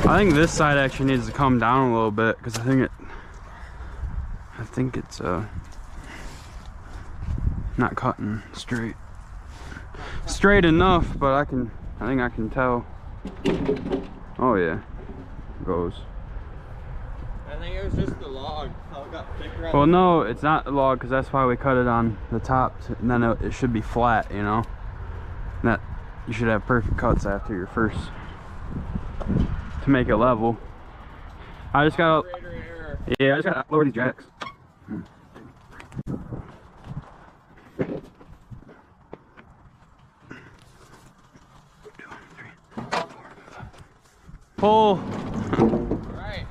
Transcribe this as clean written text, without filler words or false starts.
I think this side actually needs to come down a little bit because I think it's not cutting straight enough, but I think I can tell. Oh yeah, it goes. I think it was just the log. How it got thicker. Well, no, it's not the log because that's why we cut it on the top, and then it should be flat, you know. That you should have perfect cuts after your first to make it level. I just gotta, yeah, I just gotta lower these jacks. Pull. All right.